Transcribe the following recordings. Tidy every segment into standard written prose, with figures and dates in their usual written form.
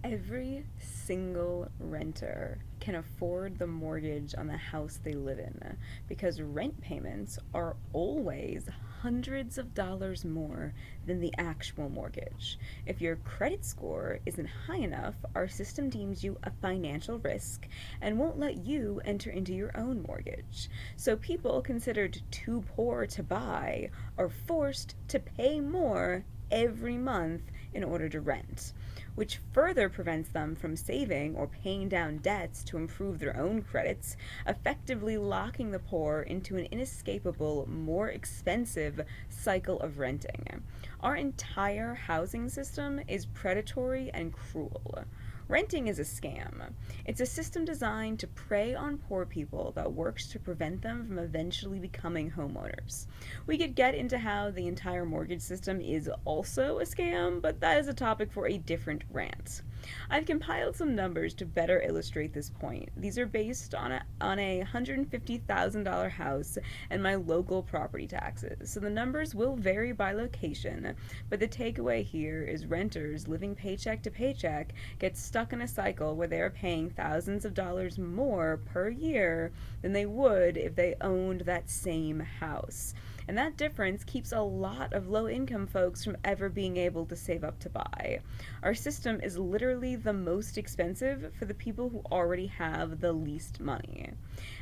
Every single renter can afford the mortgage on the house they live in because rent payments are always hundreds of dollars more than the actual mortgage. If your credit score isn't high enough, our system deems you a financial risk and won't let you enter into your own mortgage. So people considered too poor to buy are forced to pay more every month in order to rent, which further prevents them from saving or paying down debts to improve their own credits, effectively locking the poor into an inescapable, more expensive cycle of renting. Our entire housing system is predatory and cruel. Renting is a scam. It's a system designed to prey on poor people that works to prevent them from eventually becoming homeowners. We could get into how the entire mortgage system is also a scam, but that is a topic for a different rant. I've compiled some numbers to better illustrate this point. These are based on a $150,000 house and my local property taxes, so the numbers will vary by location, but the takeaway here is renters living paycheck to paycheck get stuck in a cycle where they are paying thousands of dollars more per year than they would if they owned that same house. And that difference keeps a lot of low income folks from ever being able to save up to buy. Our system is literally the most expensive for the people who already have the least money.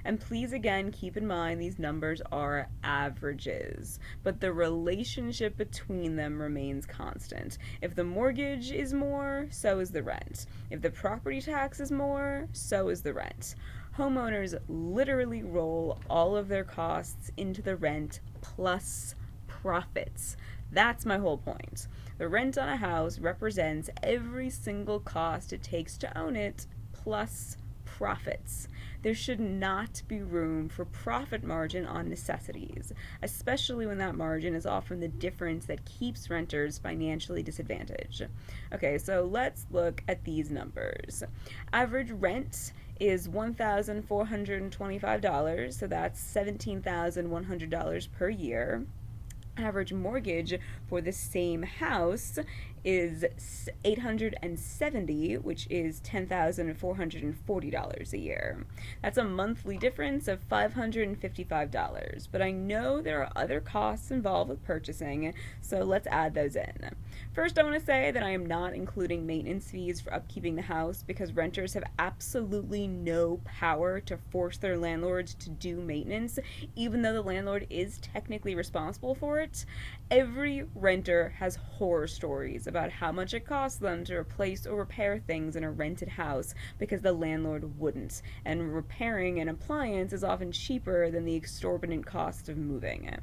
And please again keep in mind these numbers are averages, but the relationship between them remains constant. If the mortgage is more, so is the rent. If the property tax is more, so is the rent. Homeowners literally roll all of their costs into the rent plus profits. That's my whole point. The rent on a house represents every single cost it takes to own it plus profits. There should not be room for profit margin on necessities, especially when that margin is often the difference that keeps renters financially disadvantaged. Okay, so let's look at these numbers. Average rent is $1,425, so that's $17,100 per year. Average mortgage for the same house is $870, which is $10,440 a year. That's a monthly difference of $555. But I know there are other costs involved with purchasing, so let's add those in. First, I want to say that I am not including maintenance fees for upkeeping the house because renters have absolutely no power to force their landlords to do maintenance, even though the landlord is technically responsible for it. Every renter has horror stories about how much it costs them to replace or repair things in a rented house because the landlord wouldn't, and repairing an appliance is often cheaper than the exorbitant cost of moving it.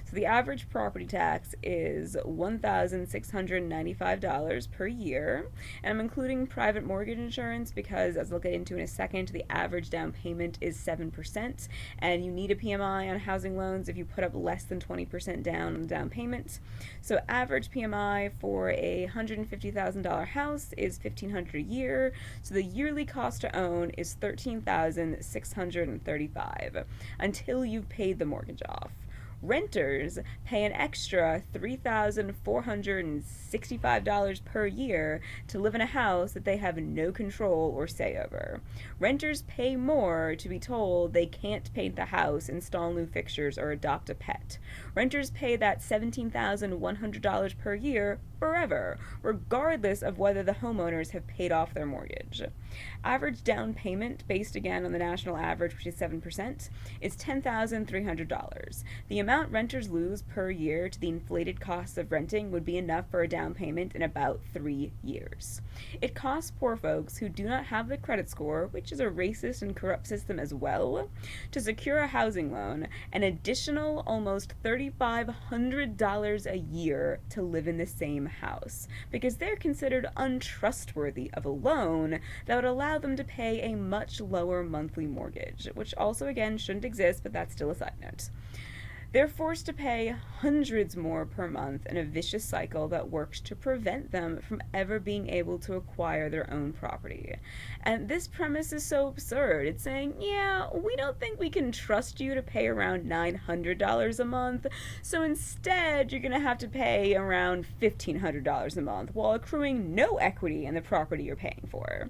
So the average property tax is $1,695 per year, and I'm including private mortgage insurance because, as I'll get into in a second, the average down payment is 7%, and you need a PMI on housing loans if you put up less than 20% down on the down payment. So average PMI for a $150,000 house is $1,500 a year, so the yearly cost to own is $13,635 until you've paid the mortgage off. Renters pay an extra $3,465 per year to live in a house that they have no control or say over. Renters pay more to be told they can't paint the house, install new fixtures, or adopt a pet. Renters pay that $17,100 per year forever, regardless of whether the homeowners have paid off their mortgage. Average down payment, based again on the national average, which is 7%, is $10,300. The amount renters lose per year to the inflated costs of renting would be enough for a down payment in about 3 years. It costs poor folks who do not have the credit score, which is a racist and corrupt system as well, to secure a housing loan an additional almost $3,500 a year to live in the same house, because they're considered untrustworthy of a loan that would allow them to pay a much lower monthly mortgage, which also again shouldn't exist, but that's still a side note. They're forced to pay hundreds more per month in a vicious cycle that works to prevent them from ever being able to acquire their own property. And this premise is so absurd. It's saying, yeah, we don't think we can trust you to pay around $900 a month, so instead you're going to have to pay around $1,500 a month while accruing no equity in the property you're paying for.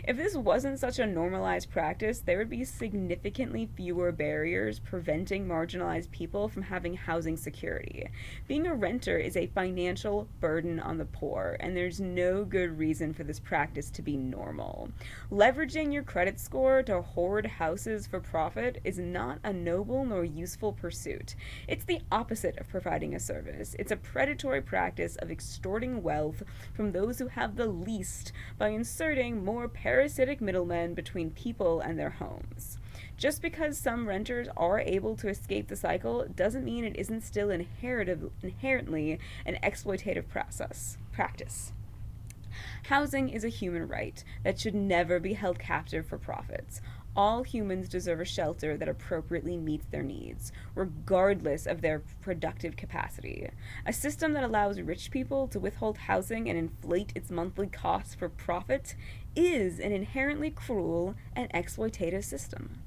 If this wasn't such a normalized practice, there would be significantly fewer barriers preventing marginalized people from having housing security. Being a renter is a financial burden on the poor, and there's no good reason for this practice to be normal. Leveraging your credit score to hoard houses for profit is not a noble nor useful pursuit. It's the opposite of providing a service. It's a predatory practice of extorting wealth from those who have the least by inserting more parasitic middlemen between people and their homes. Just because some renters are able to escape the cycle doesn't mean it isn't still inherently an exploitative practice. Housing is a human right that should never be held captive for profits. All humans deserve a shelter that appropriately meets their needs, regardless of their productive capacity. A system that allows rich people to withhold housing and inflate its monthly costs for profit is an inherently cruel and exploitative system.